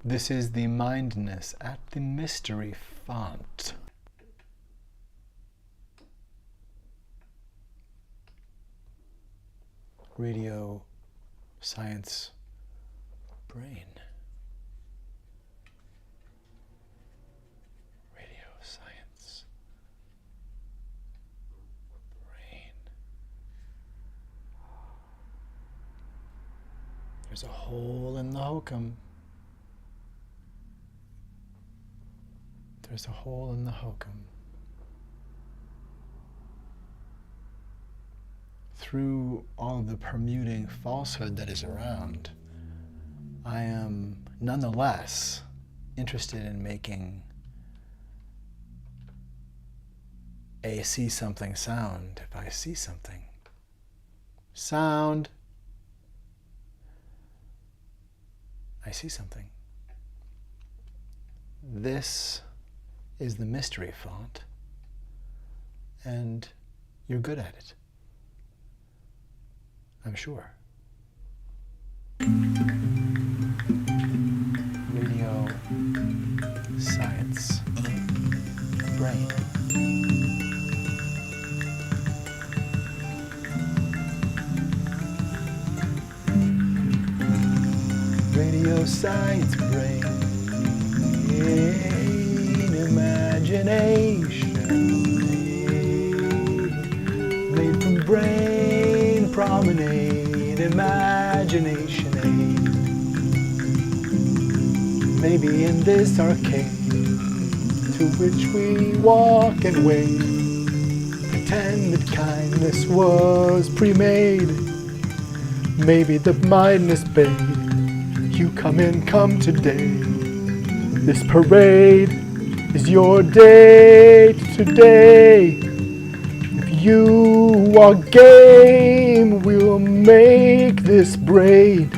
This is the Mindness at the Mystery Font. Radio, Science, Brain. Radio, Science, Brain. There's a hole in the hokum. There's a hole in the hokum. Through all of the permuting falsehood that is around, I am nonetheless interested in making a see something sound if I see something. Sound. I see something. This is the mystery font, and you're good at it, I'm sure. Radio, Science, Brain. Radio, Science, Brain. Imagination made from brain promenade, imagination aid. Maybe in this arcade to which we walk and wait, pretend that kindness was pre-made. Maybe the mindness bade you come in, come today. This parade is your date today. If you are game, we'll make this braid.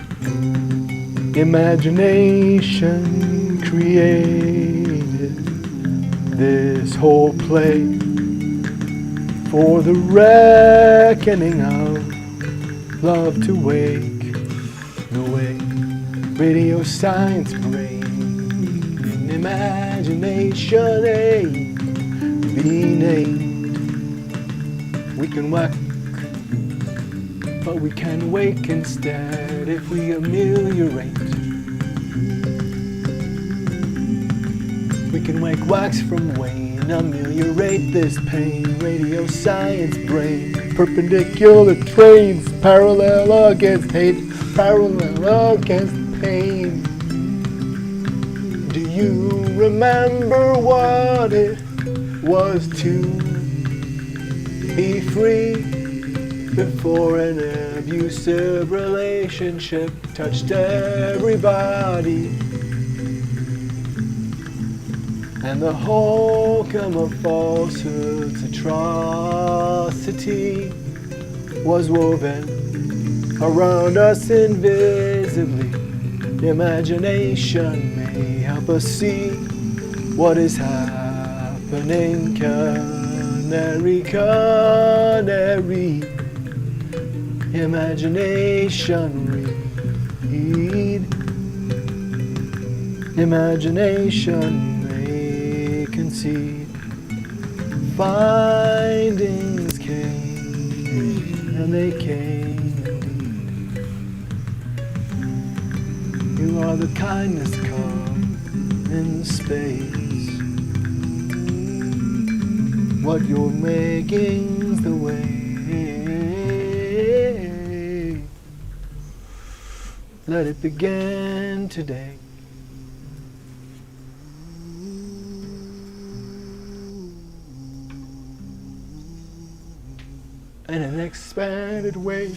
Imagination created this whole play for the reckoning of love to wake the way. Radio science brain, imagination A, be named. We can work, but we can wake instead if we ameliorate. We can wake wax from wane, ameliorate this pain. Radio science brain, perpendicular trains, parallel against hate, parallel against pain. Do you remember what it was to be free before an abusive relationship touched everybody? And the hokum of falsehood's atrocity was woven around us invisibly. Imagination may help us see what is happening. Canary, canary, imagination read. Imagination concede. Findings came, and they came indeed. You are the kindness come in space. What you're making's the way. Let it begin today. In an expanded way,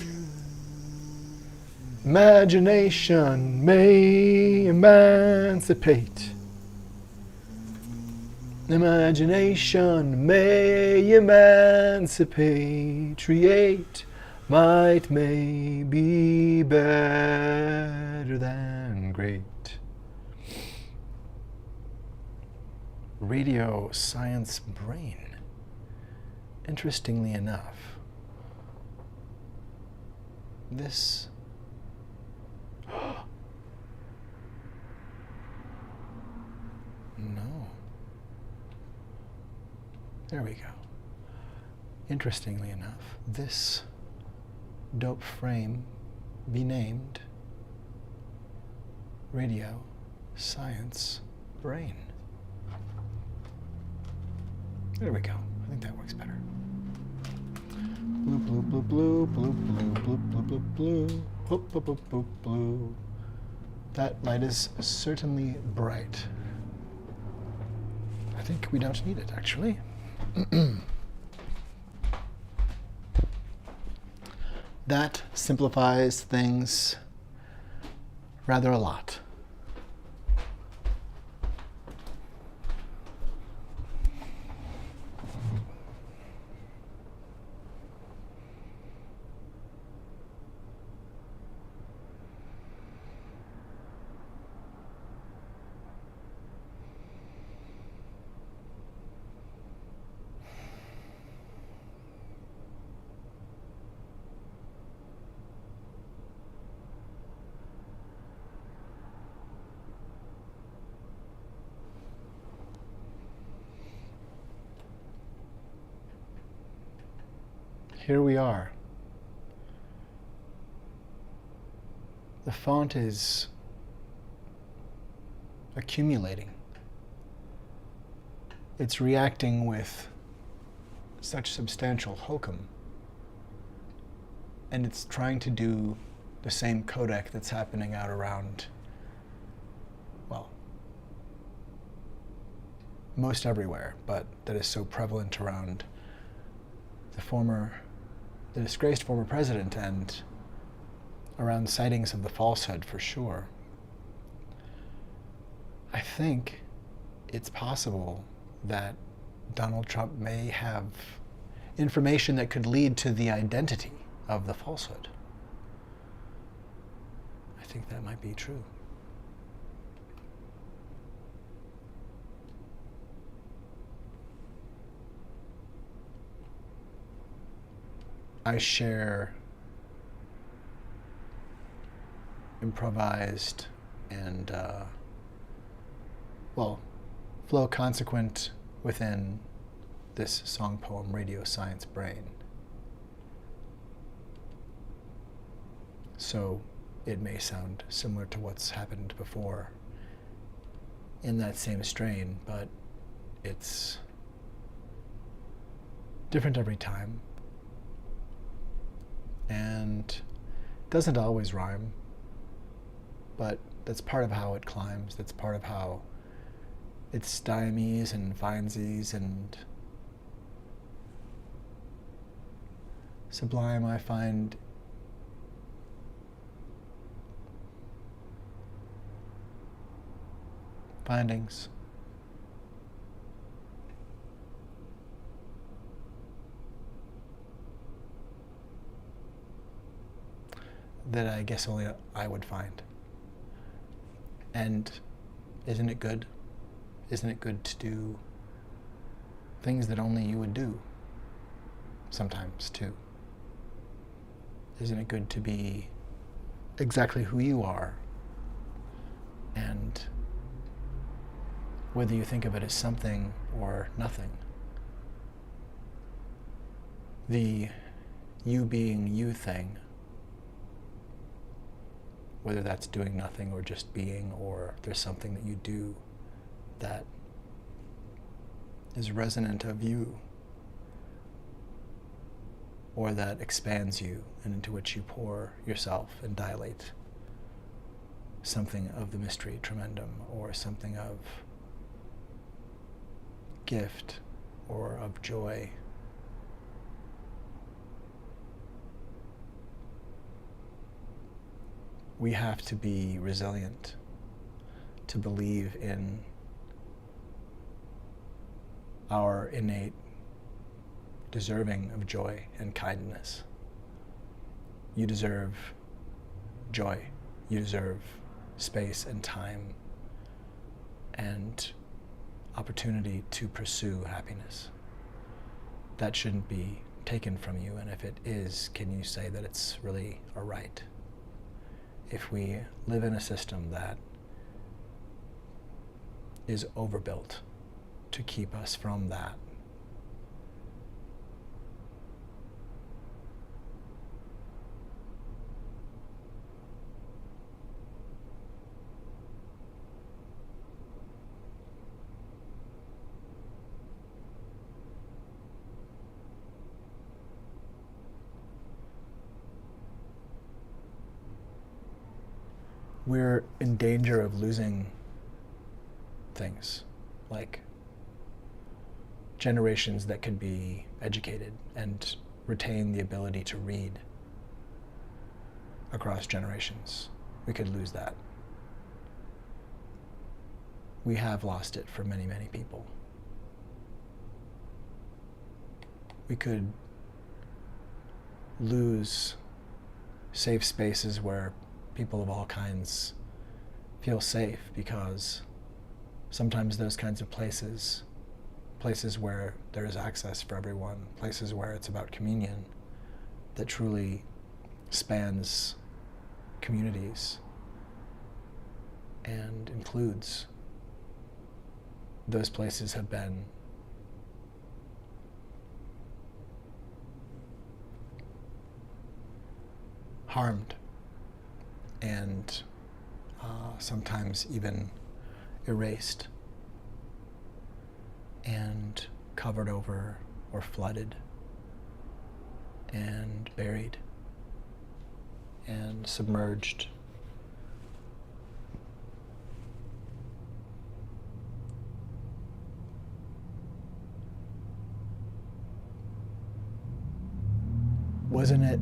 imagination may emancipate. Imagination may emancipate. Might may be better than great. Radio science brain. Interestingly enough, this no. There we go. Interestingly enough, this dope frame be named Radio Science Brain. There we go. I think that works better. Blue, blue, blue, blue, blue, blue, blue, blue, blue, blue, boop, boop, boop, boop, blue. That light is certainly bright. I think we don't need it, actually. That simplifies things rather a lot. Here we are. The font is accumulating. It's reacting with such substantial hokum. And it's trying to do the same codec that's happening out around, well, most everywhere, but that is so prevalent around the disgraced former president and around sightings of the falsehood for sure. I think it's possible that Donald Trump may have information that could lead to the identity of the falsehood. I think that might be true. I share improvised and, flow consequent within this song poem radio science brain. So it may sound similar to what's happened before in that same strain, but it's different every time and doesn't always rhyme, but that's part of how it climbs. That's part of how it stymies and findsies and sublime, I find findings. That I guess only I would find. And isn't it good? Isn't it good to do things that only you would do sometimes too? Isn't it good to be exactly who you are? And whether you think of it as something or nothing, the you being you thing, whether that's doing nothing or just being, or there's something that you do that is resonant of you, or that expands you and into which you pour yourself and dilate something of the mystery tremendum, or something of gift or of joy. We have to be resilient to believe in our innate deserving of joy and kindness. You deserve joy. You deserve space and time and opportunity to pursue happiness. That shouldn't be taken from you, and if it is, can you say that it's really a right? If we live in a system that is overbuilt to keep us from that, we're in danger of losing things like generations that could be educated and retain the ability to read across generations. We could lose that. We have lost it for many, many people. We could lose safe spaces where people of all kinds feel safe, because sometimes those kinds of places where there is access for everyone, places where it's about communion that truly spans communities and includes, those places have been harmed and sometimes even erased and covered over or flooded and buried and submerged. Wasn't it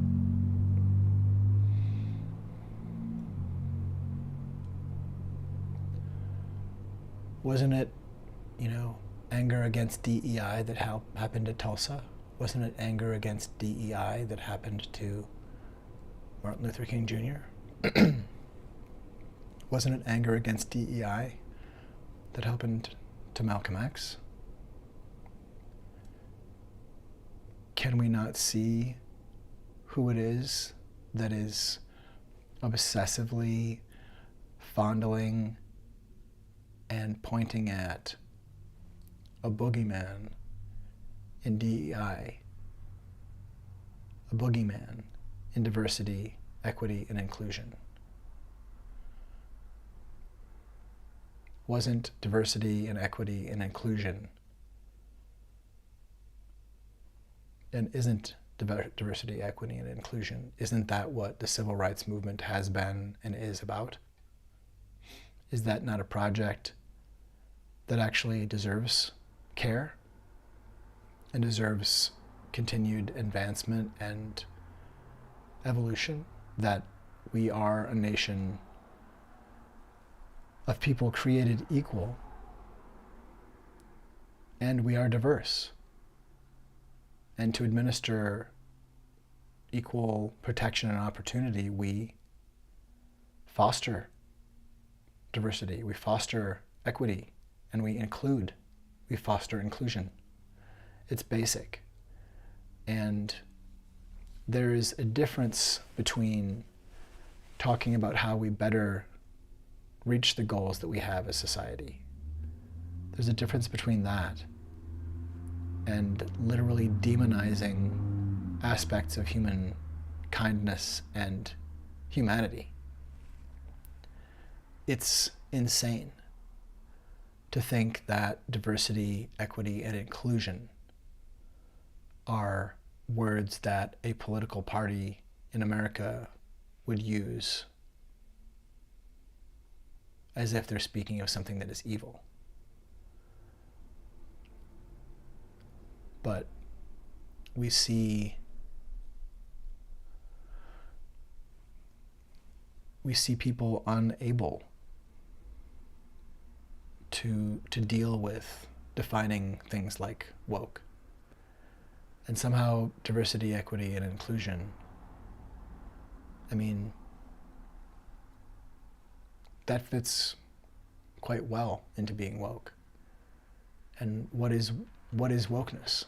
anger against DEI that happened at Tulsa? Wasn't it anger against DEI that happened to Martin Luther King Jr.? Wasn't it anger against DEI that happened to Malcolm X? Can we not see who it is that is obsessively fondling and pointing at a boogeyman in DEI, a boogeyman in diversity, equity, and inclusion. Wasn't diversity and equity and inclusion, and isn't diversity, equity, and inclusion, isn't that what the civil rights movement has been and is about? Is that not a project that actually deserves care and deserves continued advancement and evolution? That we are a nation of people created equal, and we are diverse. And to administer equal protection and opportunity, we foster diversity, we foster equity, and we foster inclusion. It's basic. And there is a difference between talking about how we better reach the goals that we have as society. There's a difference between that and literally demonizing aspects of human kindness and humanity. It's insane to think that diversity, equity, and inclusion are words that a political party in America would use as if they're speaking of something that is evil. But we see people unable to deal with defining things like woke. And somehow diversity, equity, and inclusion, I mean, that fits quite well into being woke. And what is wokeness?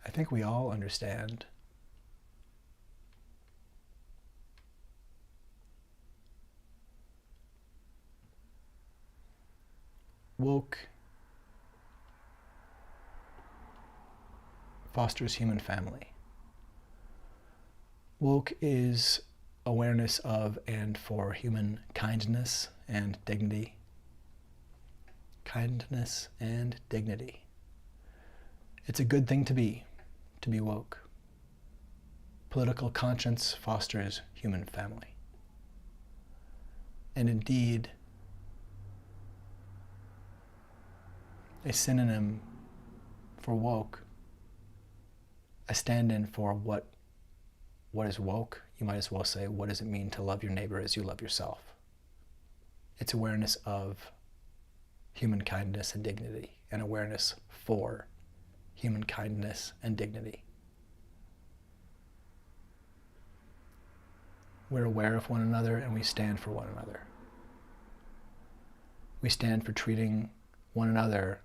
I think we all understand woke fosters human family. Woke is awareness of and for human kindness and dignity. Kindness and dignity. It's a good thing to be woke. Political conscience fosters human family. And indeed, a synonym for woke, a stand-in for what is woke, you might as well say, what does it mean to love your neighbor as you love yourself? It's awareness of human kindness and dignity, and awareness for human kindness and dignity. We're aware of one another and we stand for one another. We stand for treating one another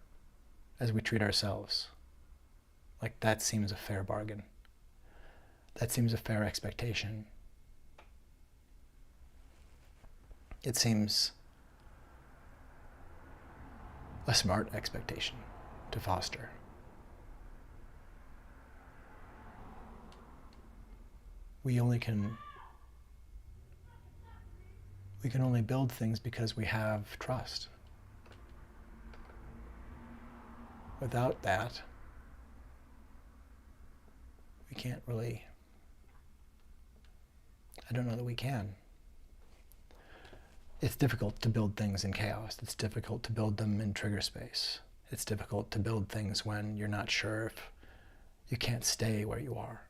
as we treat ourselves. Like, that seems a fair bargain. That seems a fair expectation. It seems a smart expectation to foster. We can only build things because we have trust. Without that, we can't really, I don't know that we can. It's difficult to build things in chaos. It's difficult to build them in trigger space. It's difficult to build things when you're not sure if you can't stay where you are.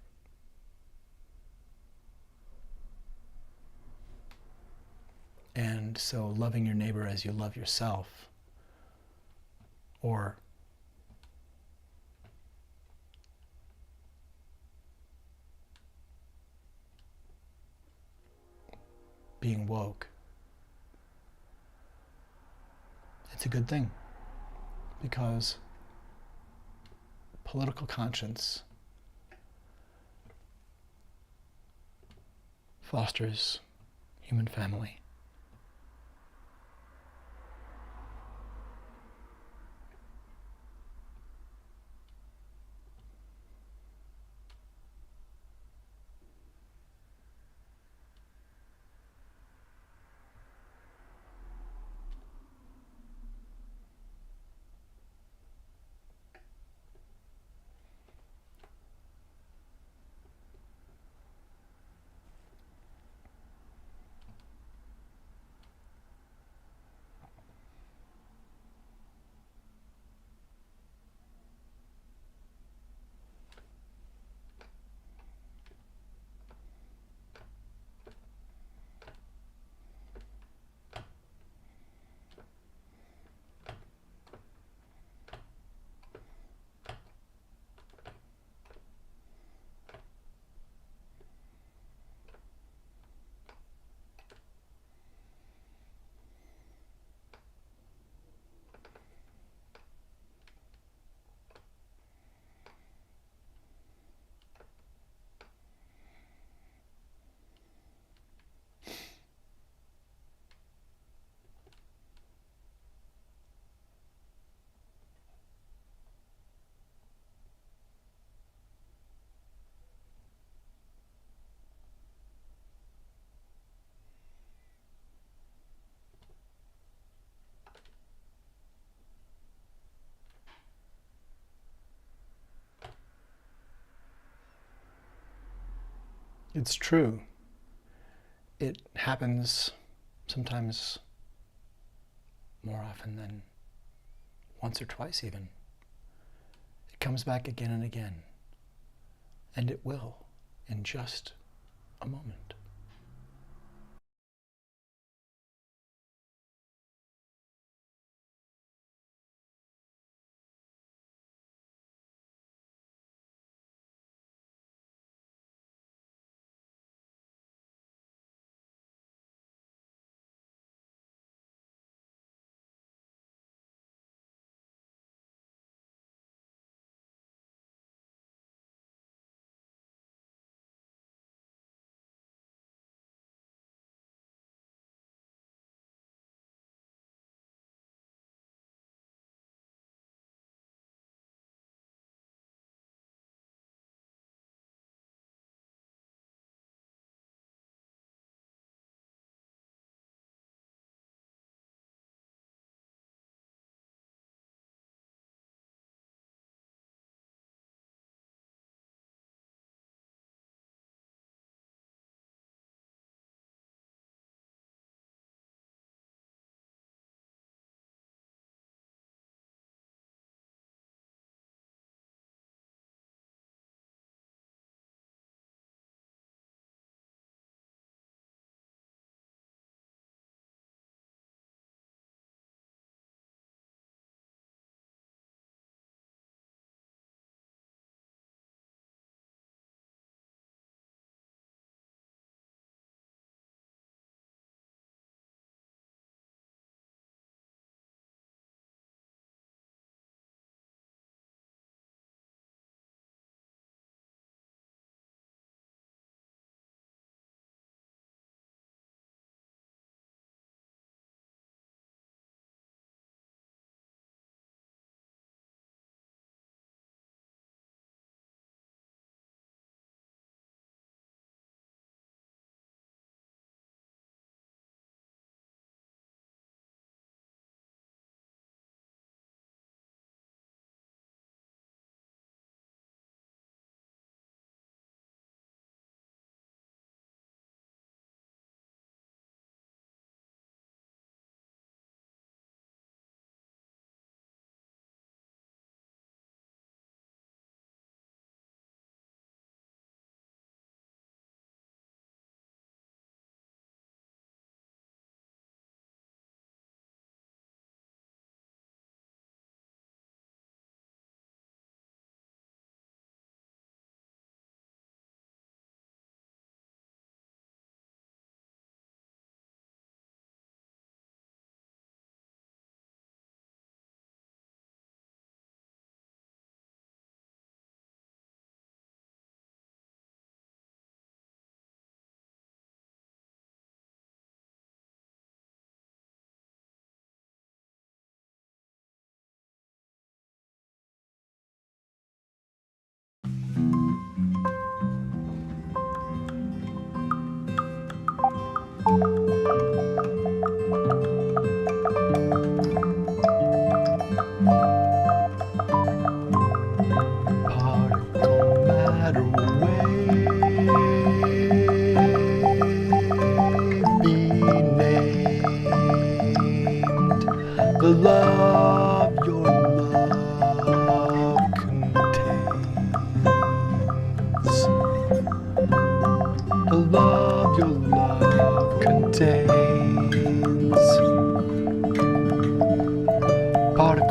And so loving your neighbor as you love yourself, or being woke, it's a good thing, because political conscience fosters human family. It's true. It happens sometimes more often than once or twice even. It comes back again and again. And it will in just a moment.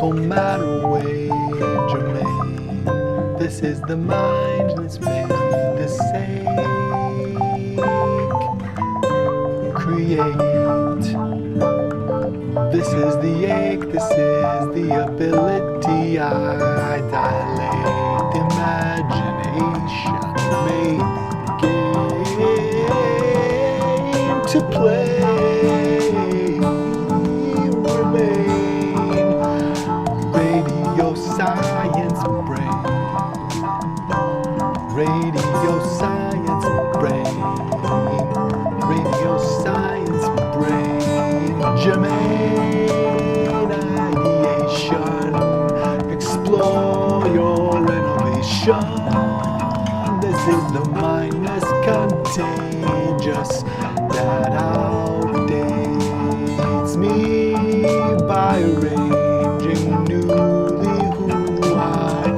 particle matter wave germane. This is the mindless made the sake. Create. This is the ache, this is the ability I dilate. Imagination made game to play. Remain radio science brain. Radio science brain. Radio science brain. Germane ideation. Explore your innovation. This is the mindless contagious that outdates me by arranging newly who I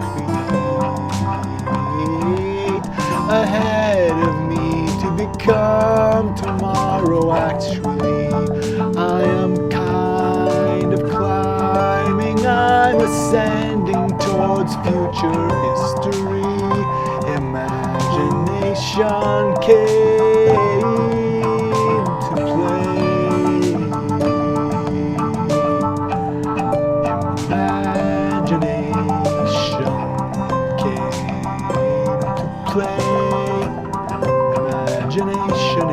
create ahead of me to become tomorrow. Actually, I am kind of climbing, I'm ascending towards future history. Imagination came to play. Imagination came to play. Imagination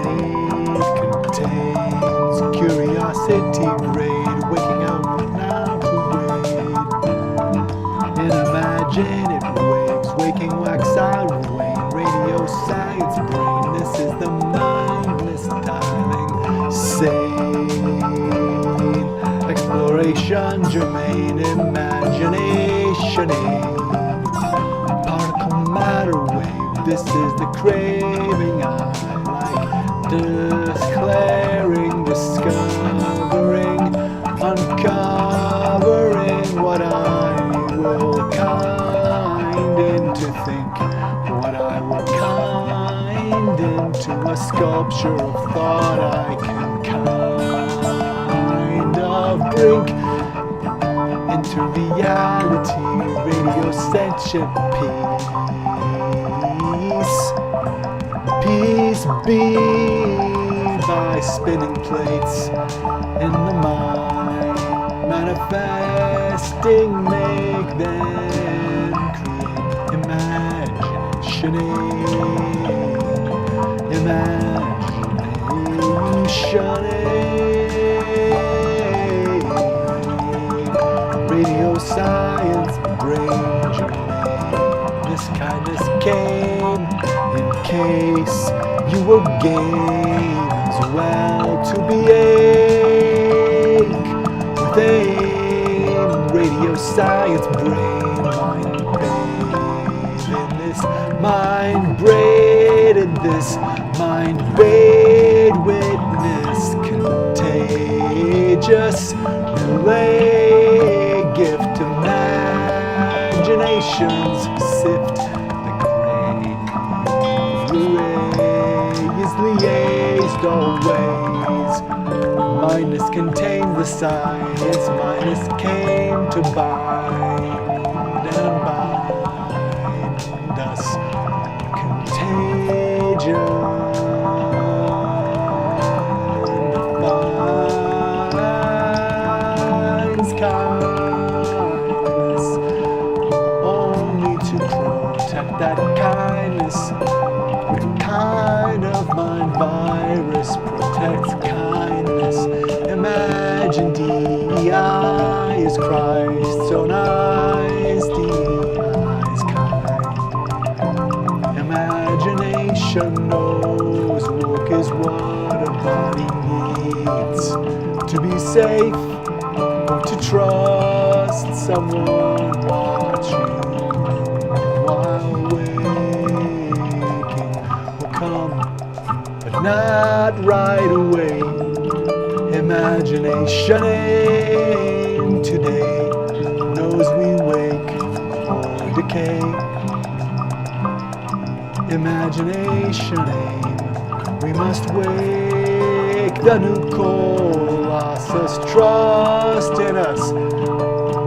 it contains curiosity grade, waking up now to wait. And imagine it waves, waking wax out of wane. Radio science brain, this is the mindless dialing sane. Exploration germane, imagination aid. Particle matter wave, this is the craving I like. Declaring, discovering, uncovering what I will kind into think. What I will kind into a sculpture of thought I can kind of bring into reality. Radio sentient peace. Peace be by spinning plates in the mind. Manifesting, make them create. Imagination radio science brain germane. This kindness came in case you were game as well to be ache with aim. Radio science brain, mind bathed in this, mind braided this, mind bathed witness, contagious relay, gift imaginations, sift the gray is liaised always. Mindless contains the science, mindless came to bind and bind us. Contagion defines kindness, only to protect that kindness. What kind of mind virus protects kindness? Imagine DEI is Christ, so nice. DEI is kind. Imagination knows work is what a body needs to be safe or to trust someone watching while waking will come, but not right away. Imagination aim today knows we wake or decay. Imagination aim, we must wake the new colossus, trust in us,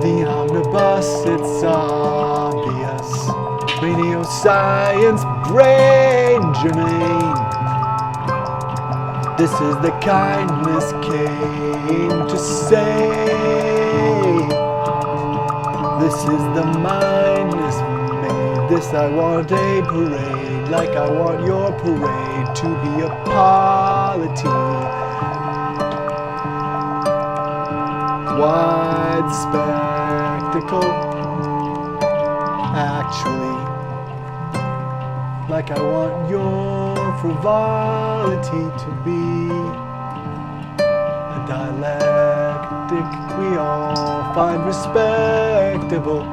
The omnibus, it's obvious. Radio science brain germane. This is the kindness came to say. This is the mindness made. This I want a parade, like I want your parade to be a polity. Wide spectacle, actually, like I want your frivolity to be a dialectic we all find respectable.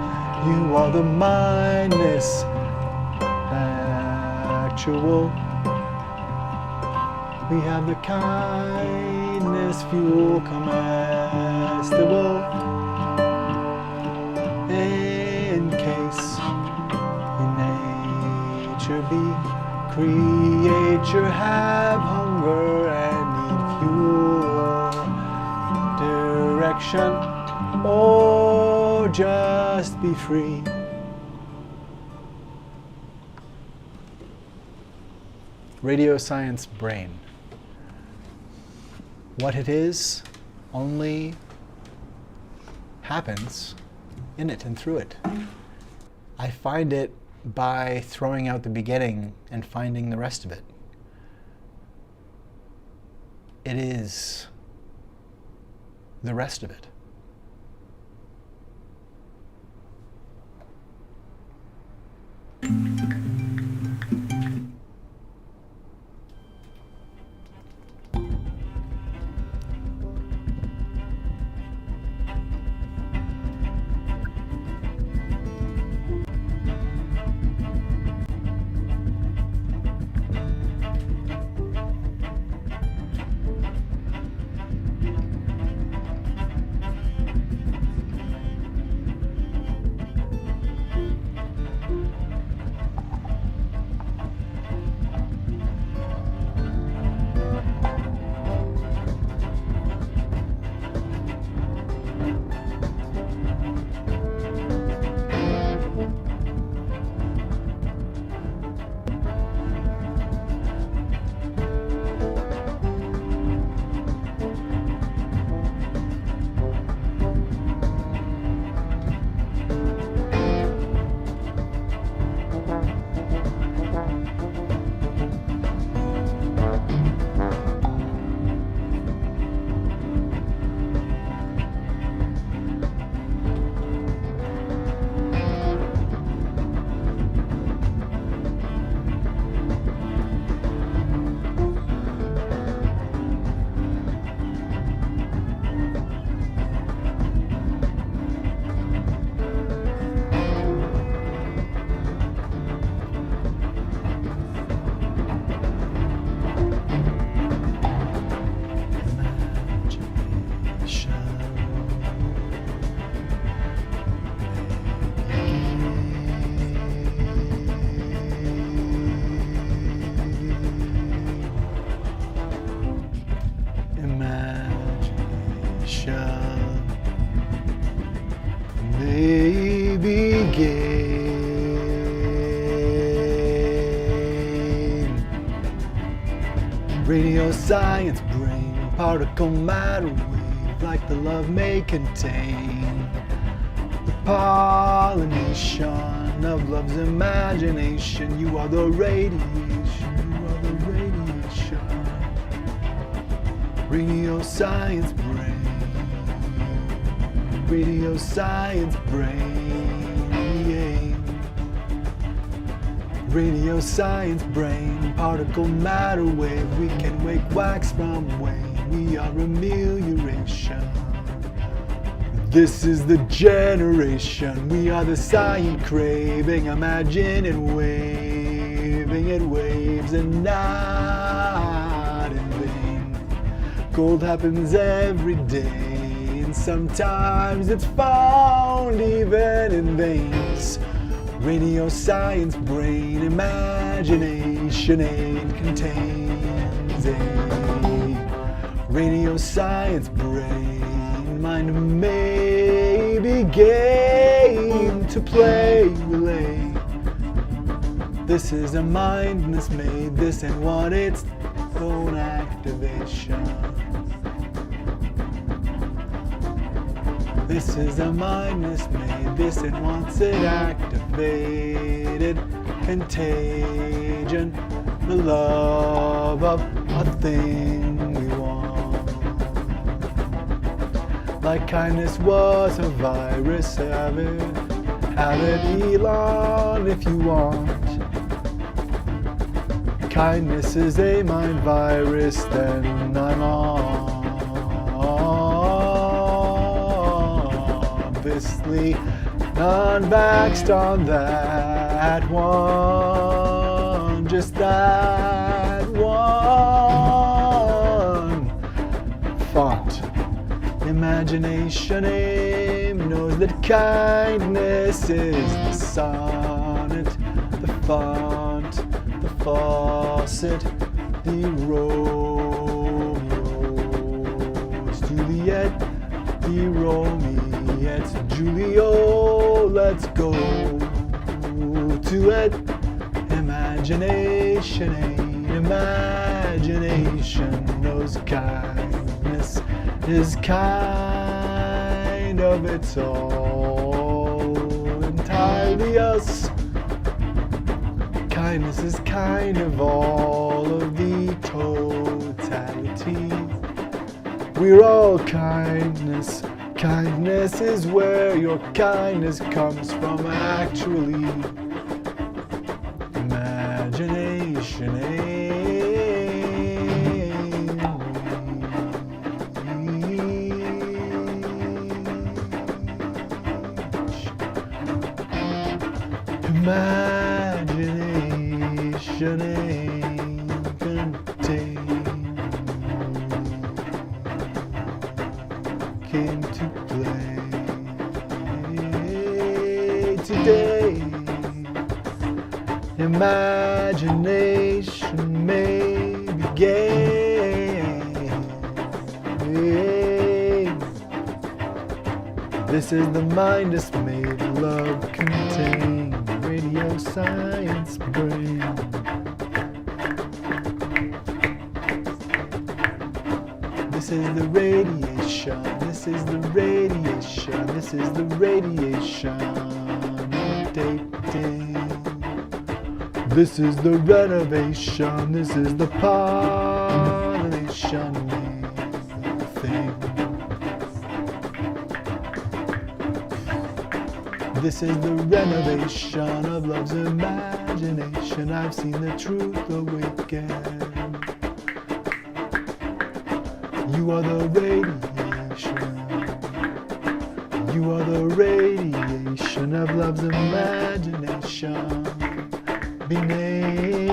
You are the mindness, actual. We have the kindness fuel comestible. In case nature be creature, have hunger and need fuel, direction, or just be free. Radio science brain. What it is only happens in it and through it. I find it by throwing out the beginning and finding the rest of it. It is the rest of it. May begin. Radio science brain, particle matter wave, like the love may contain the pollination of love's imagination. You are the radiation, you are the radiation. Radio science brain, radio science brain. Radio science brain, particle matter wave. We can wake wax from wane. We are amelioration. This is the generation. We are the science craving, imagining, waving it waves and not in vain. Gold happens every day, and sometimes it's found even in veins. Radio science brain, imagination ain't contains a radio science brain, mind may baby game to play, relay. This is a mind that's made this and want its own activation. This is a mind that's made this and wants it activated. Contagion, the love of a thing we want. Like kindness was a virus, have it Elon if you want. Kindness is a mind virus, then I'm on. Obviously, non-vaxxed on that one, just that one. Font, imagination aim knows that kindness is the sonnet, the font, the faucet, the Romeo's Juliet, the Romeo's Julio. Let's go to it. Imagination ain't imagination knows kindness is kind of its all, entirely us. Kindness is kind of all of the totality. We're all kindness. Kindness is where your kindness comes from, actually. Imagination Imagination ain't contained. Came to play today. Imagination may be gay. This is the mind that's made love contain. Radio science brain. This is the radiation. This is the radiation. This is the radiation. Updating. This is the renovation. This is the pollination thing. This is the renovation of love's imagination. I've seen the truth awaken. You are the radiation. You are the radiation of love's imagination. Be named.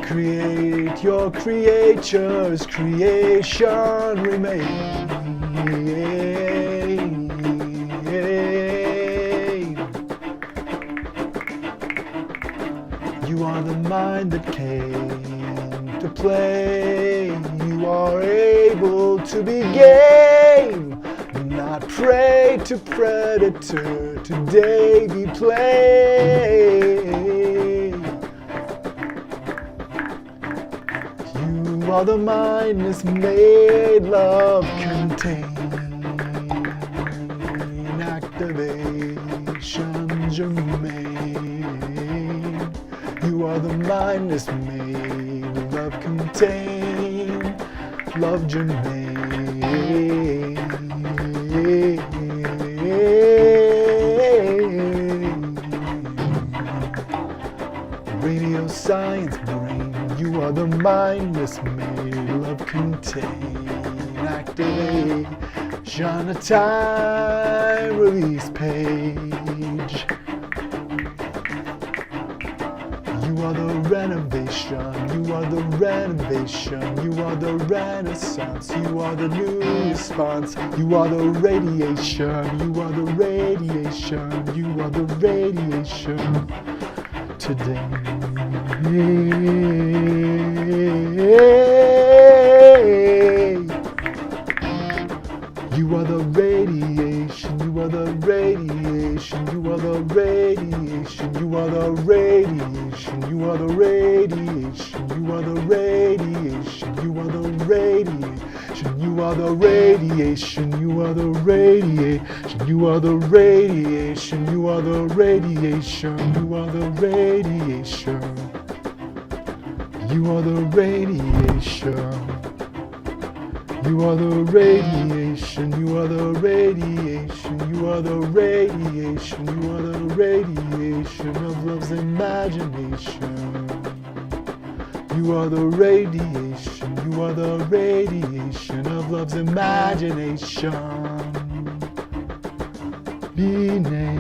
Create your creatures, creation remain. You are the mind that came to play. You are able to be game, not prey to predator. Today be play. You are the mind that's made love contain. Activation germane. You are the mind that's made love contain. Love germane. Radio science brain. You are the mind that's made love contain. Activation, a time release page. You are the renovation, you are the renovation, you are the renaissance, you are the new response, you are the radiation, you are the radiation, you are the radiation today. You are the radiation, you are the radiation, you are the radiation, you are the radiation, you are the radiation, you are the radiation, you are the radiation, you are the radiation, you are the radiation, you are the radiation, you are the radiation, you are the radiation, you are the radiation. You are the radiation, you are the radiation, you are the radiation, you are the radiation of love's imagination. You are the radiation, you are the radiation of love's imagination. Be named.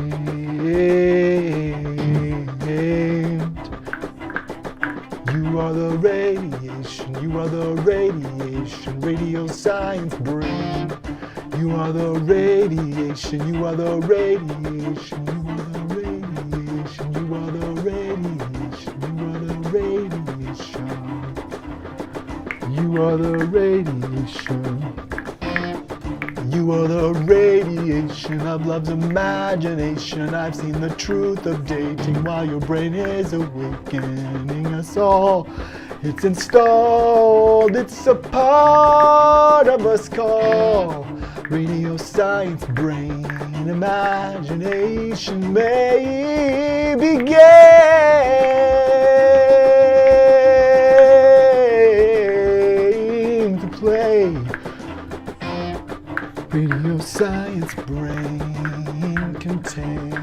You are the radiation, you are the radiation, radio science brain. You are the radiation, you are the radiation, you are the radiation, you are the radiation, you are the radiation. You are the radiation. You are the radiation of love's imagination. I've seen the truth of dating while your brain is awakening us all. It's installed, it's a part of us called radio science brain. Imagination may begin to play. Radio science brain contain.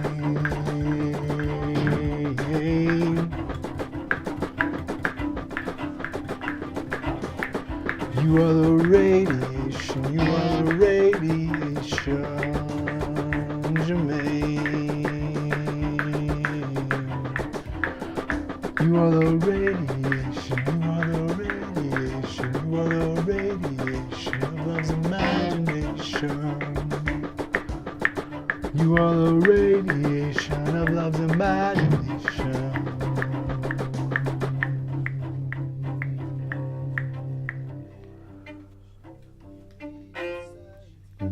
You are the radiation, you are the radiation, Jermaine. You are the radiation, you are the radiation, you are the radiation of love's imagination. You are the radiation of love's imagination.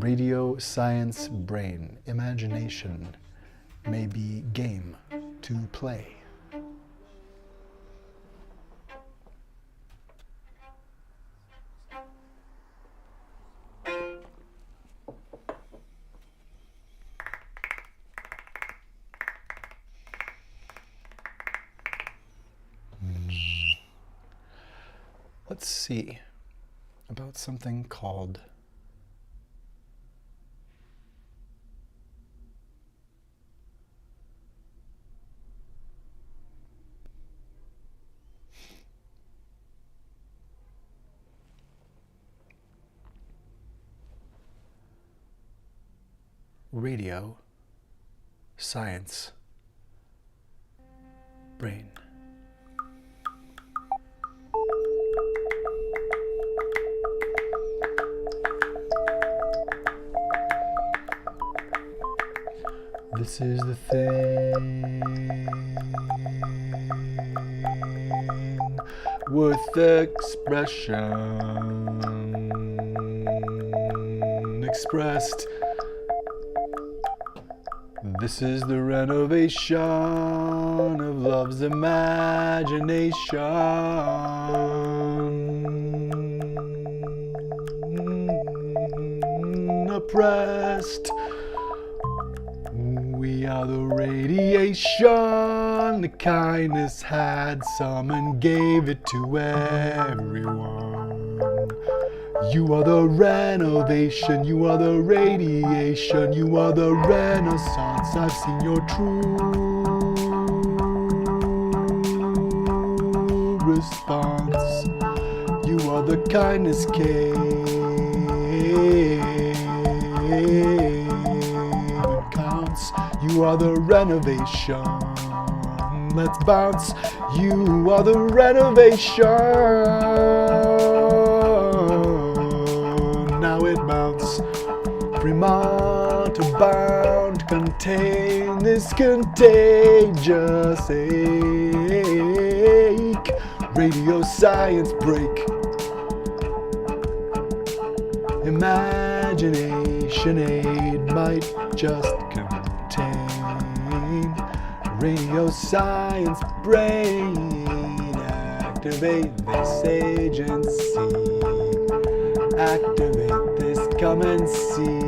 Radio science brain. Imagination may be game to play. Let's see about something called radio science brain. This is the thing worth expression expressed. This is the renovation of love's imagination. Oppressed. We are the radiation. The kindness had some and gave it to everyone. You are the renovation, you are the radiation, you are the renaissance. I've seen your true response. You are the kindness cave. It counts. You are the renovation. Let's bounce. You are the renovation. Now it mounts. Fremont abound, contain this contagious ache. Radio science break. Imagination. radiation aid might just contain radio science brain. Activate this agency. Activate this, come and see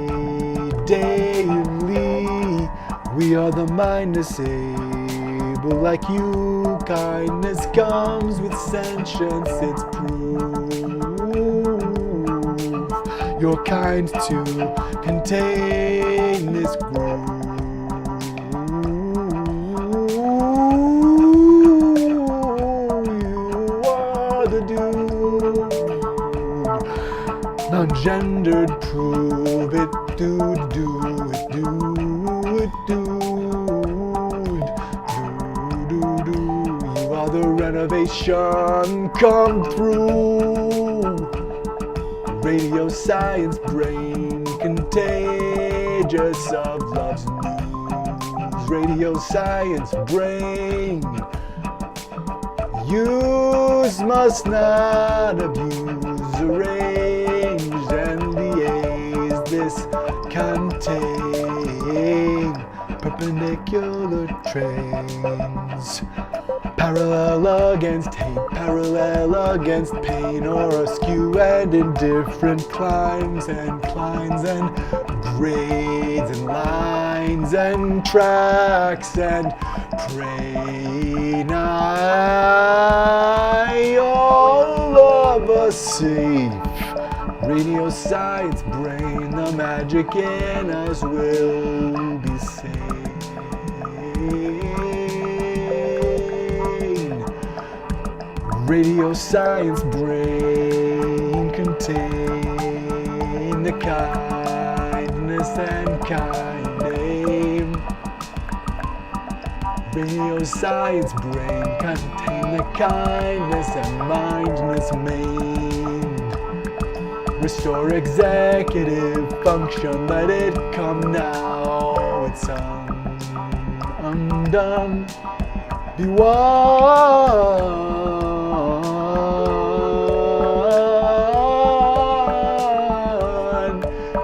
daily. We are the mind disabled like you. Kindness comes with sentience, it's proof. You're kind to contain this groove. You are the dude. Non-gendered, prove it, dude, do it, dude, dude, do. You are the renovation, come through. Radio science brain, contagious of love's news. Radio science brain, use must not abuse, arrange and liaise this contain perpendicular trains, parallel against hate, parallel against pain, or askew and in different climes and grades and lines and tracks and pray nigh all of us safe. Radio science brain, the magic in us will be sane. Radio science brain, contain the kindness and kind aim. Radio science brain, contain the kindness and mindness maimed. Restore executive function, let it come now. It's undone. Be one.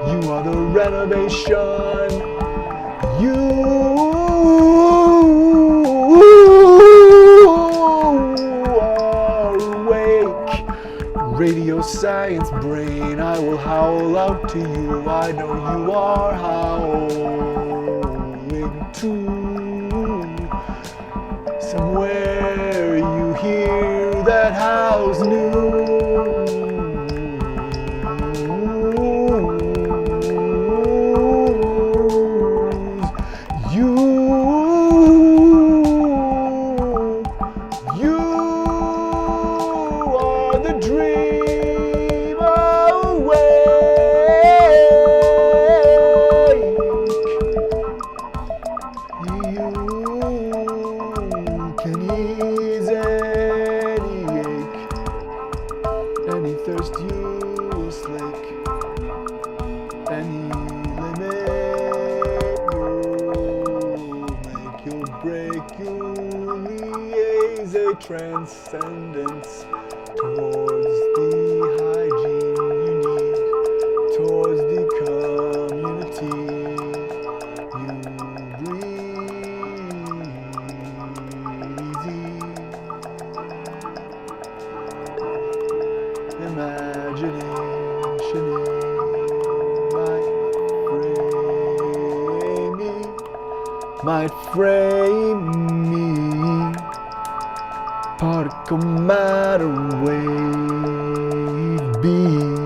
You are the renovation. You are awake. Radio science brain, I will howl out to you. I know you are howling too. Somewhere you hear that howl's news. You are the dream awake. You can ease any ache, any thirst you will slake, any limit you'll make, you'll break, you'll liaise a transcendence towards the hygiene you need, towards the community you breathe easy. Imagination might frame me, particle matter wave being.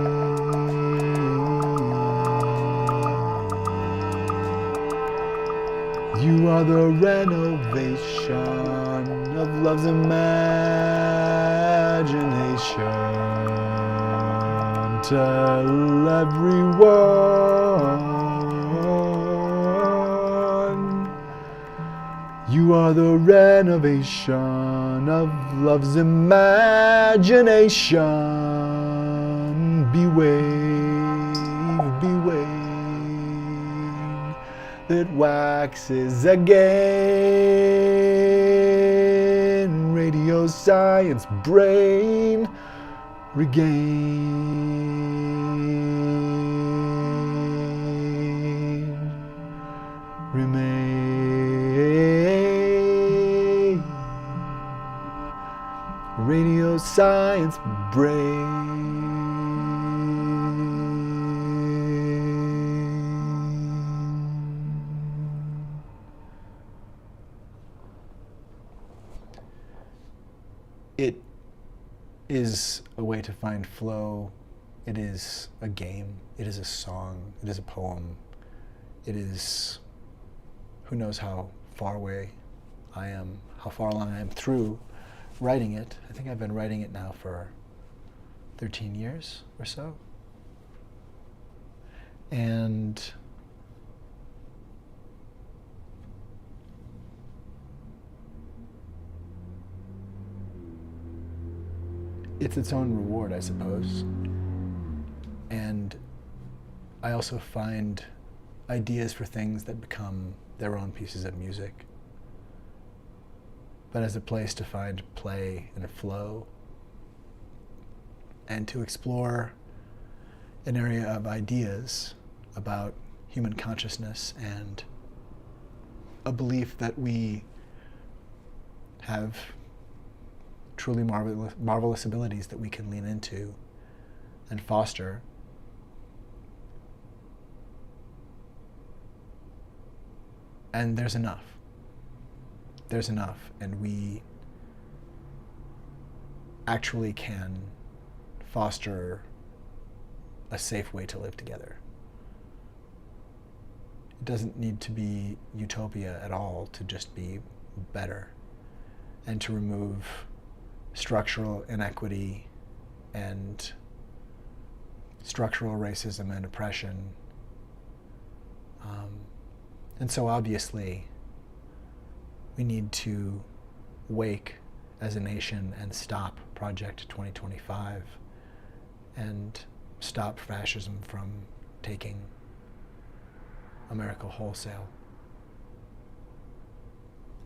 You are the renovation of love's imagination. Tell everyone you are the renovation of love's imagination. Be wave, be wave that waxes again. Radio science brain regain. remain. Radio Science Brain. It is a way to find flow. It is a game. It is a song. It is a poem. It is, who knows how far away I am, how far along I am through writing it. I think I've been writing it now for 13 years or so. And it's its own reward, I suppose. And I also find ideas for things that become their own pieces of music. But as a place to find play and a flow, and to explore an area of ideas about human consciousness and a belief that we have truly marvelous abilities that we can lean into and foster. And there's enough. There's enough, and we actually can foster a safe way to live together. It doesn't need to be utopia at all to just be better and to remove structural inequity and structural racism and oppression. And so obviously, we need to wake as a nation and stop Project 2025 and stop fascism from taking America wholesale.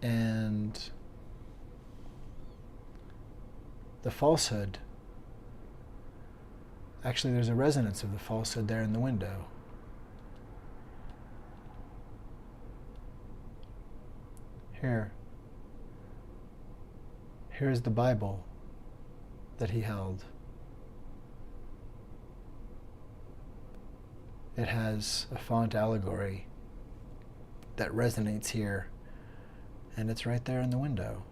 And the falsehood, actually there's a resonance of the falsehood there in the window. Here's the Bible that he held. It has a font allegory that resonates here, and it's right there in the window.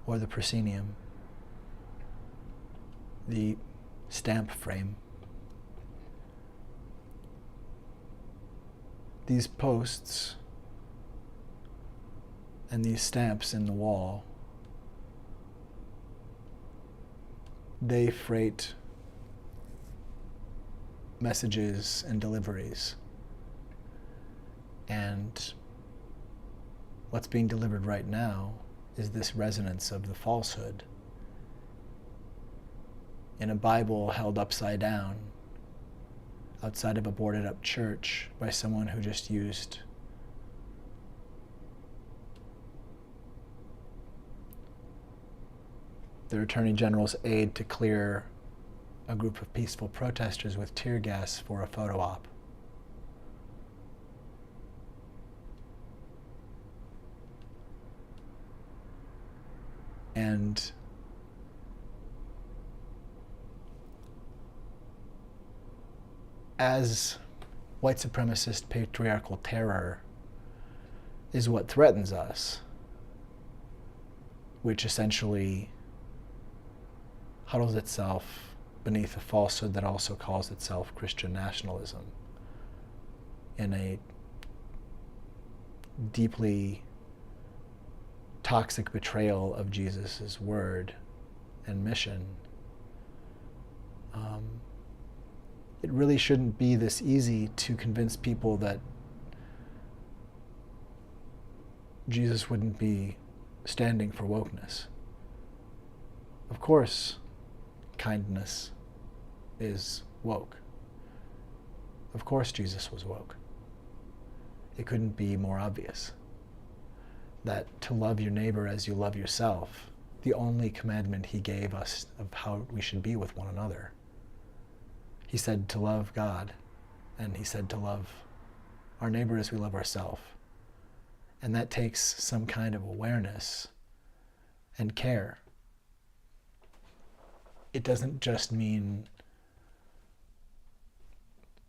Or the proscenium, the stamp frame. These posts and these stamps in the wall, they freight messages and deliveries. And what's being delivered right now is this resonance of the falsehood in a Bible held upside down outside of a boarded up church by someone who just used the Attorney General's aide to clear a group of peaceful protesters with tear gas for a photo op. And as white supremacist patriarchal terror is what threatens us, which essentially huddles itself beneath a falsehood that also calls itself Christian nationalism in a deeply toxic betrayal of Jesus' word and mission. It really shouldn't be this easy to convince people that Jesus wouldn't be standing for wokeness. Of course, kindness is woke. Of course Jesus was woke. It couldn't be more obvious that to love your neighbor as you love yourself, the only commandment he gave us of how we should be with one another. He said to love God, and he said to love our neighbor as we love ourselves. And that takes some kind of awareness and care. It doesn't just mean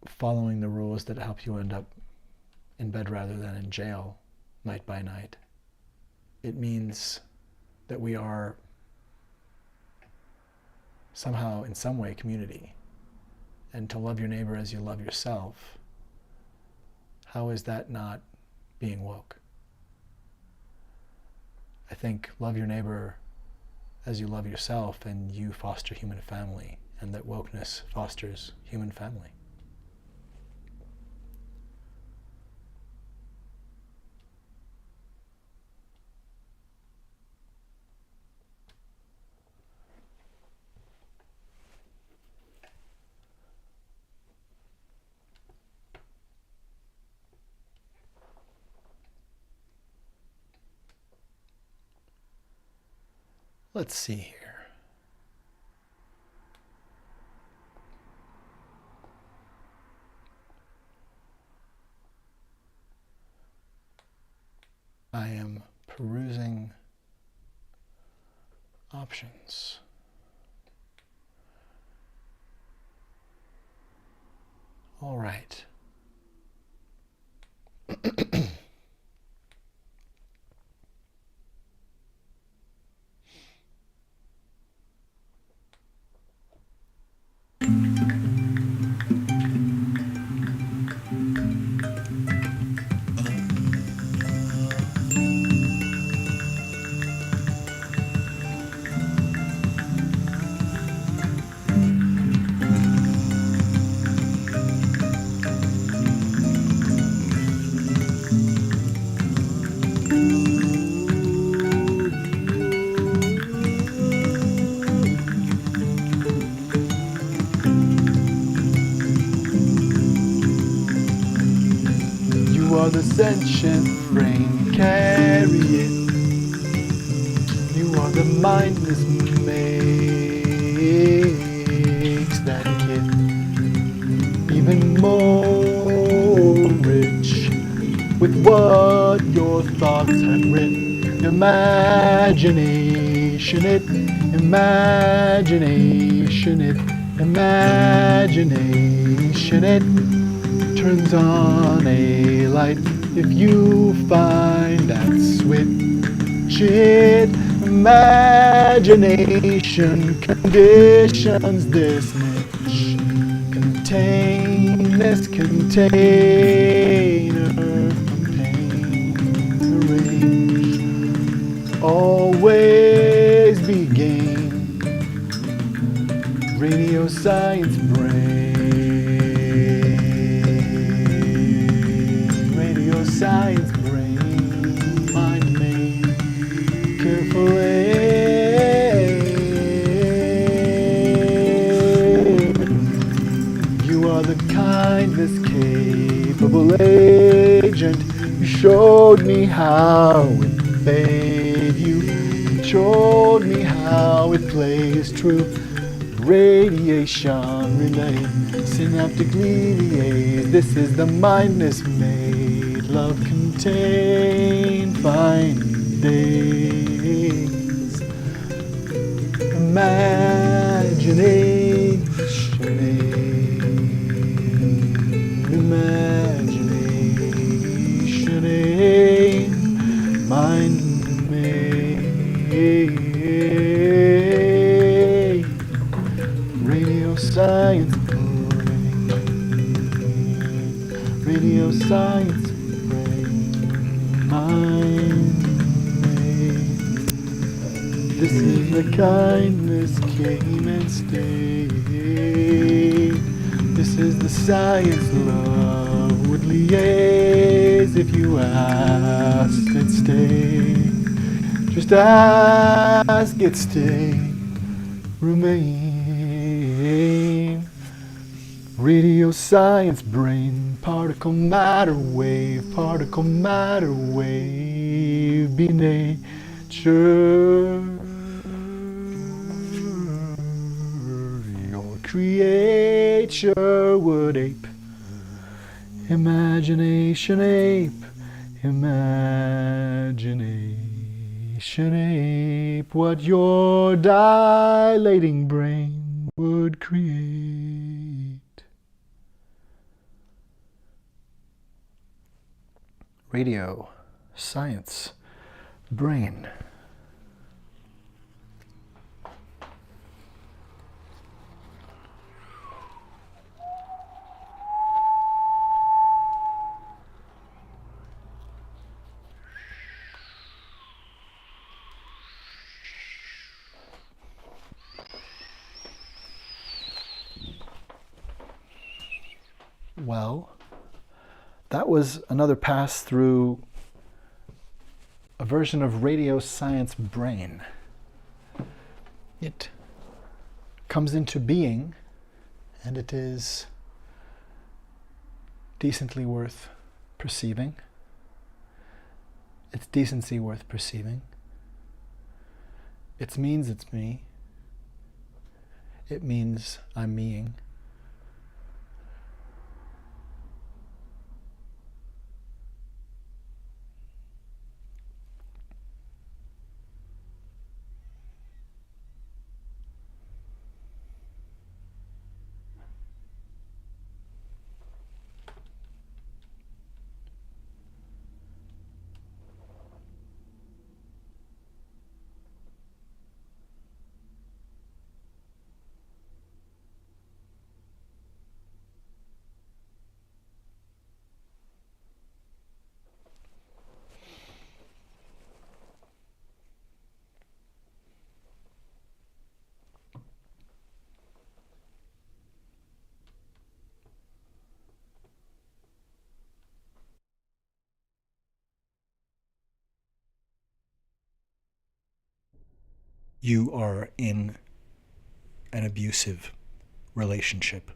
following the rules that help you end up in bed rather than in jail night by night. It means that we are somehow, in some way, community. And to love your neighbor as you love yourself, how is that not being woke? I think love your neighbor as you love yourself, and you foster human family, and that wokeness fosters human family. Let's see here. I am perusing options. All right. You are the sentient brain, carry it. You are the mindless makes that kid even more rich with what your thoughts have written. Imagination it, imagination it, imagination it turns on a light if you find that switch. It imagination conditions this niche. Contain this container from pain. Arrange always be gain. Radio science brain. Science brain, mind made carefully. You are the kindness capable agent. You showed me how it made you. You showed me how it plays true. Radiation relay, synaptic leviate. This is the mindless made. Love contain fine days. Imagination imagination mind made. Radio science brain. Radio science mind made. This is the kindness came and stayed. This is the science love would liaise if you asked it stay. Just ask it stay. Remain. Radio science brain, particle matter wave be nature. Your creature would ape Imagination ape, imagination ape, what your dilating brain would create. Radio, science, brain. Well, that was another pass through a version of Radio Science Brain. It comes into being, and it is decently worth perceiving. It's decency worth perceiving. It means it's me. It means I'm meing. You are in an abusive relationship.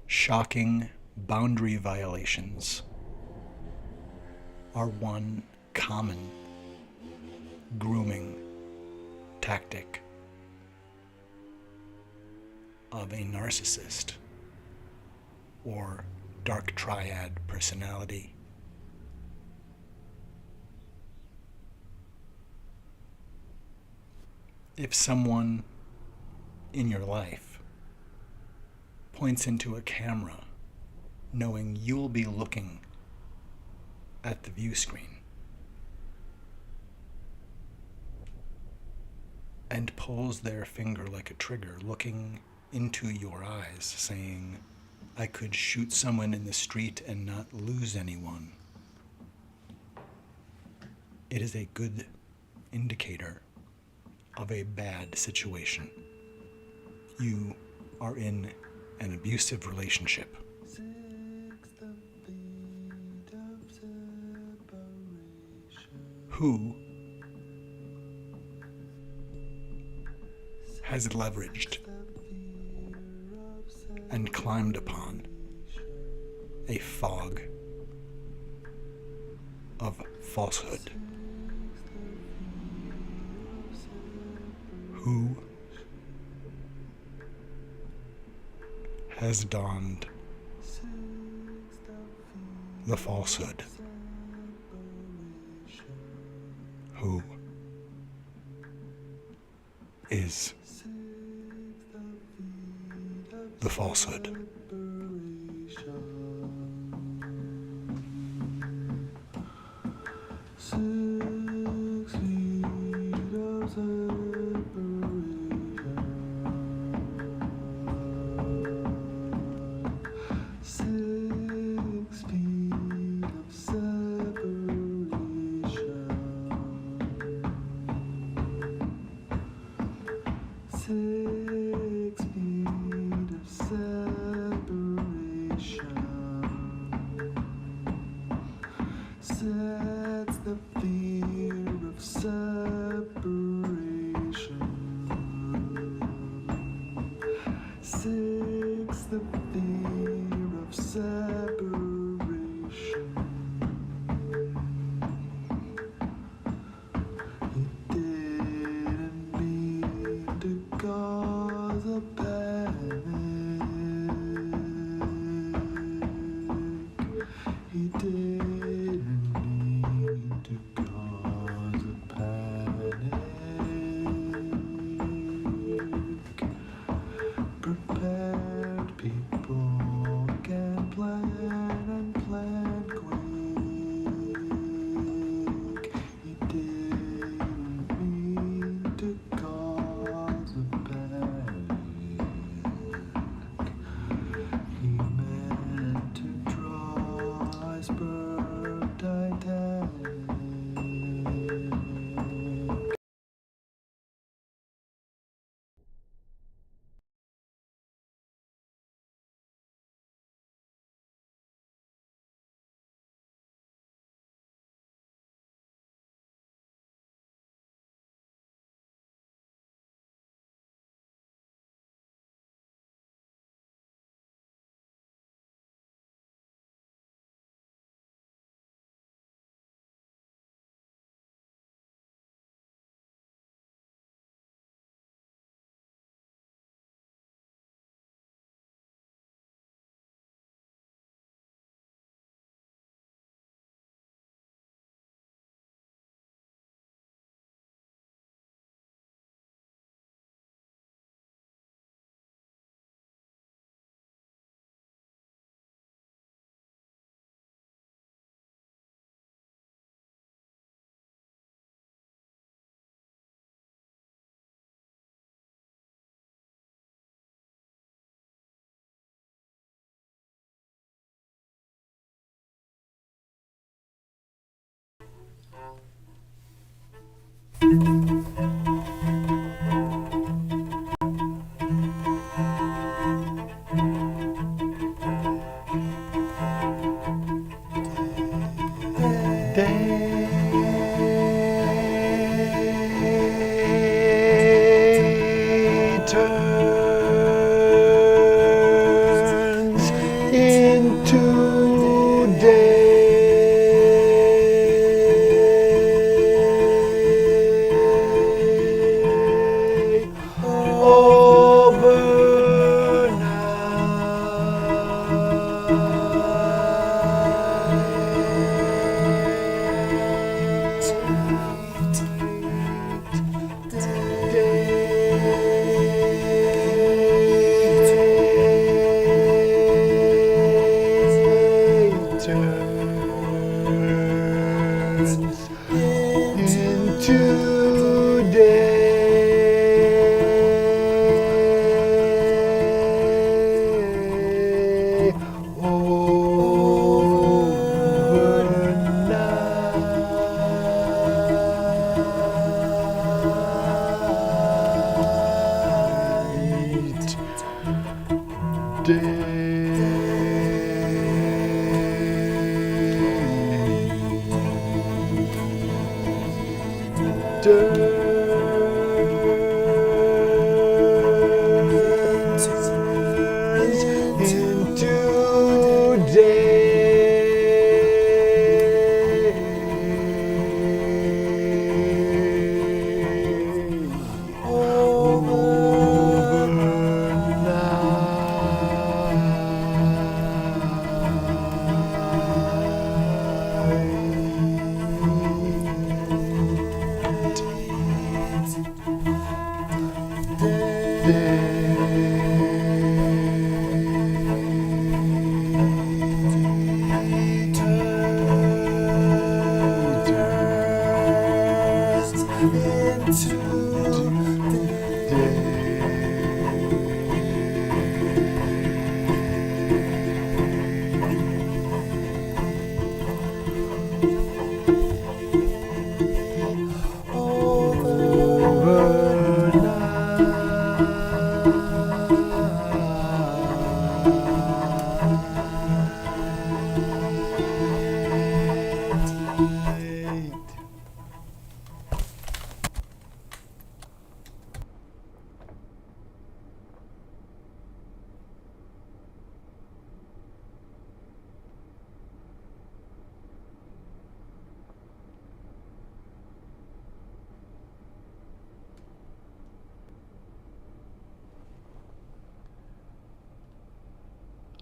Shocking boundary violations are one common grooming tactic of a narcissist or dark triad personality. If someone in your life points into a camera knowing you'll be looking at the view screen and pulls their finger like a trigger, looking into your eyes, saying, I could shoot someone in the street and not lose anyone, it is a good indicator of a bad situation. You are in an abusive relationship. Who has leveraged and climbed upon a fog of falsehood? Who has donned the falsehood? Who is the falsehood? a panic. He didn't mean to cause a panic. Prepared people can plan and plan quick. He didn't mean to cause a panic. He meant to draw iceberg Titanic. Day turns into day.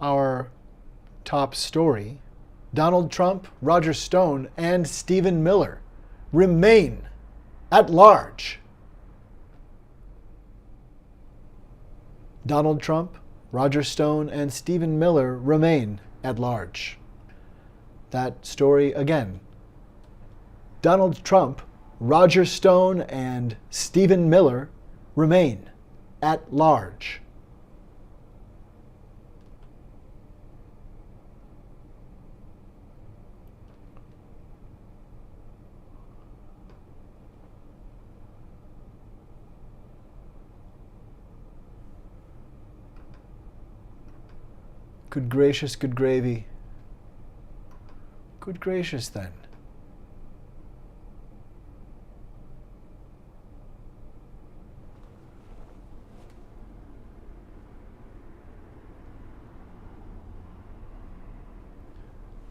our top story, Donald Trump, Roger Stone, and Stephen Miller remain at large. Donald Trump, Roger Stone, and Stephen Miller remain at large. That story again. Donald Trump, Roger Stone, and Stephen Miller remain at large. Good gracious, good gravy. Good gracious, then.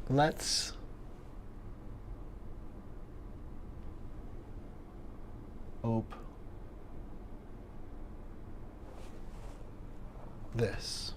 Let's open this.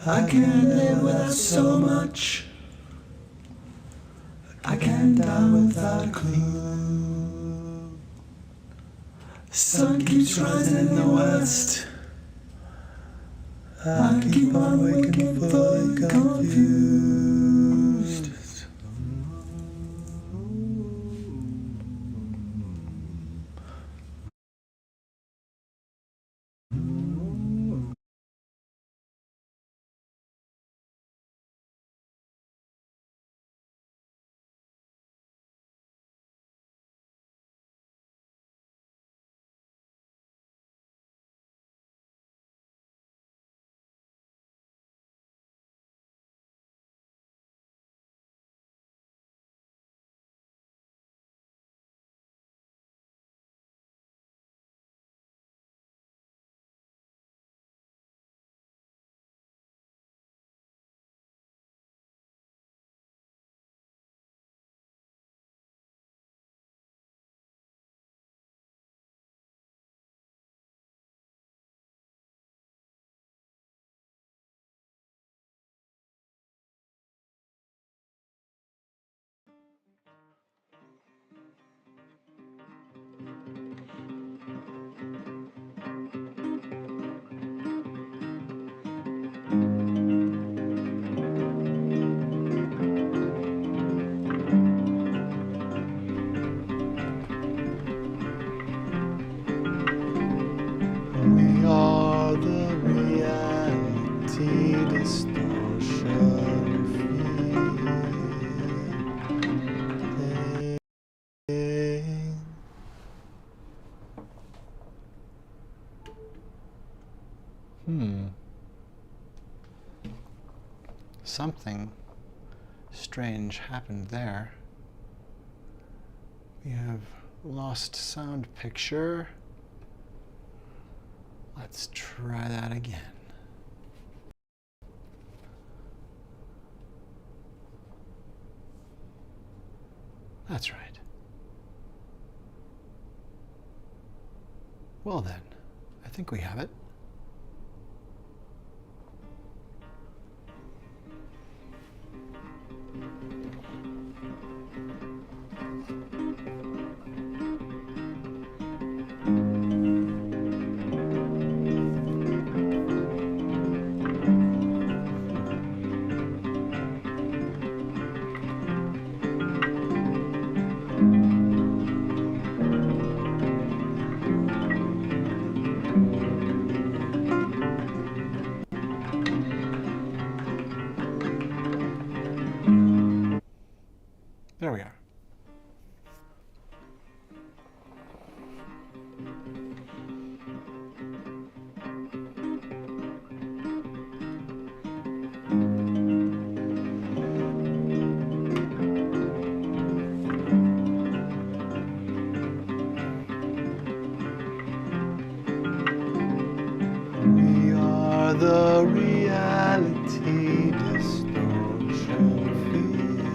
I can't live without so much. I can't die without a clue. Sun keeps rising in the west. I keep on waking fully confused. We are the reality distortion field. Something strange happened there. We have lost sound picture. Let's try that again. That's right. Well then, I think we have it. There we are. We are the reality distortion field.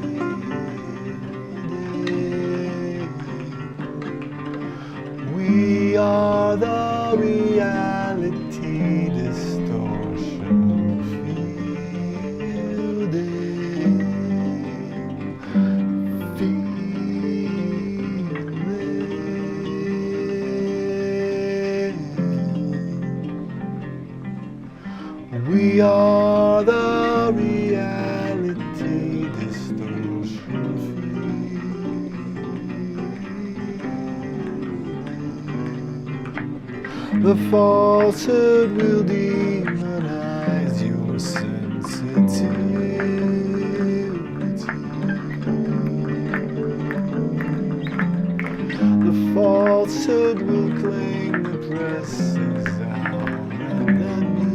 We are the reality distortion field. We are the reality distortion field. The falsehood will demonize your sensitivity. The falsehood will claim the press is our enemy.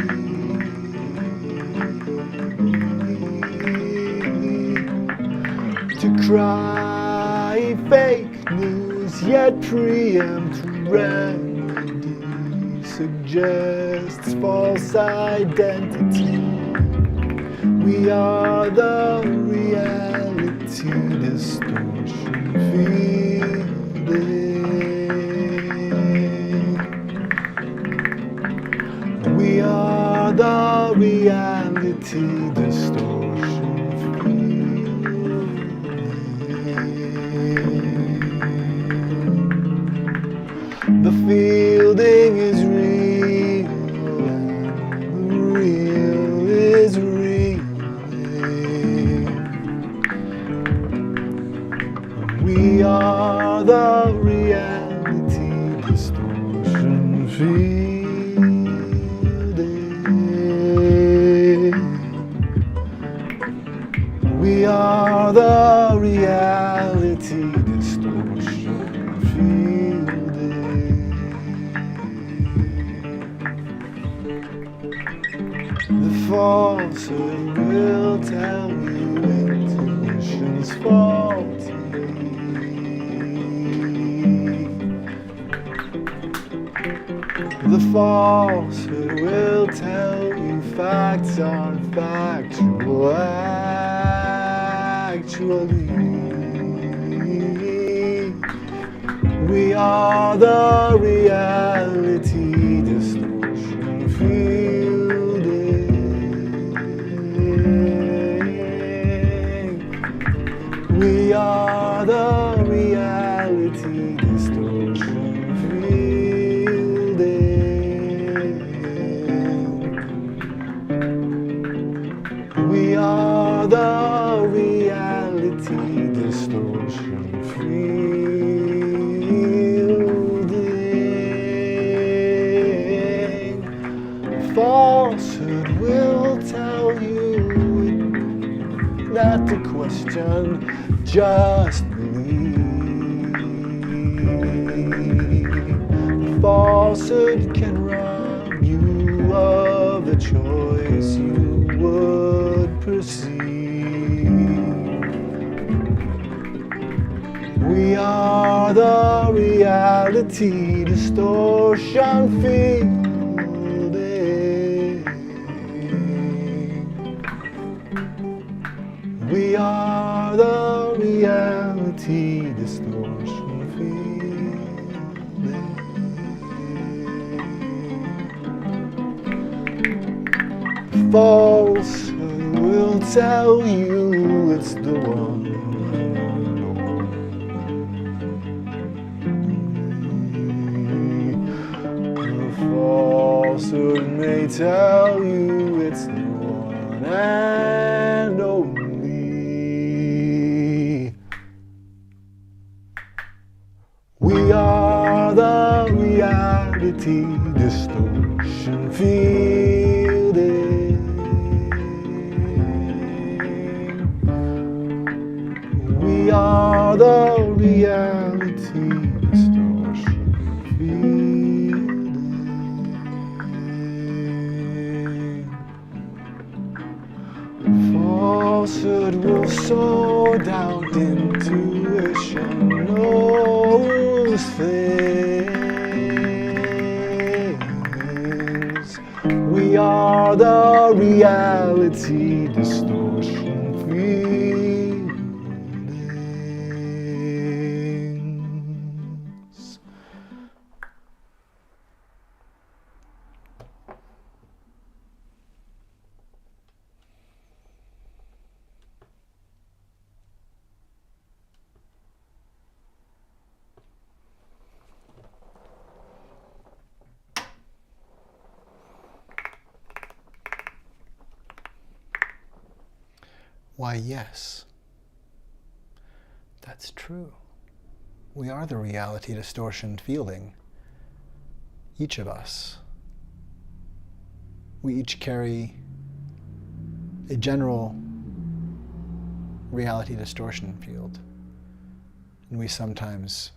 To cry fake news, yet preempt remedy, suggests false identity. We are the reality distortion field. We are the reality distortion field. The fielding is real, and the real is real. We are the reality distortion field. We are the reality distortion field. The falsehood will tell you intuition's faulty. The falsehood will tell you facts aren't factual, actually. We are the reality distortion field. We are the reality distortion field. We are the reality distortion fielding. Falsehood will tell you not to question, just believe. Falsehood can rob you of the choice you would perceive. We are the reality distortion field. We are the reality distortion field. falsehood will tell you it's the one. The falsehood may tell you it's the one and only. We are the reality distortion fielding. We are the reality distortion fielding. Falsehood will sow doubt, intuition knows things. We are the reality distortion feelings. Why, yes, that's true. We are the reality distortion fielding, each of us. We each carry a general reality distortion field, and we sometimes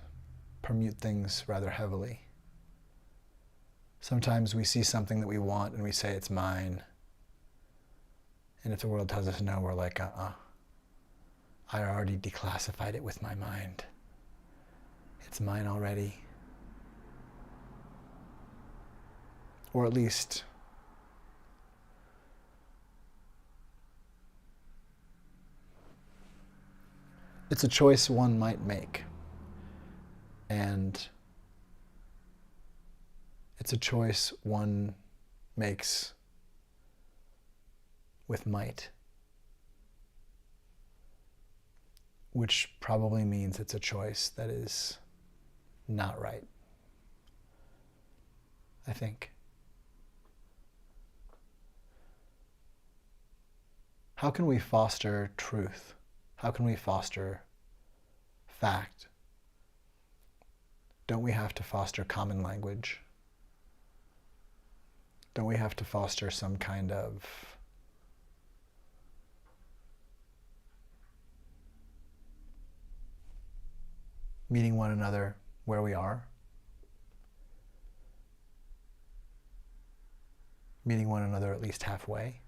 permute things rather heavily. Sometimes we see something that we want and we say it's mine. And if the world tells us no, we're like, I already declassified it with my mind. It's mine already. Or at least it's a choice one might make. And it's a choice one makes with might, which probably means it's a choice that is not right, I think. How can we foster truth? How can we foster fact? Don't we have to foster common language? Don't we have to foster some kind of meeting one another where we are? Meeting one another at least halfway?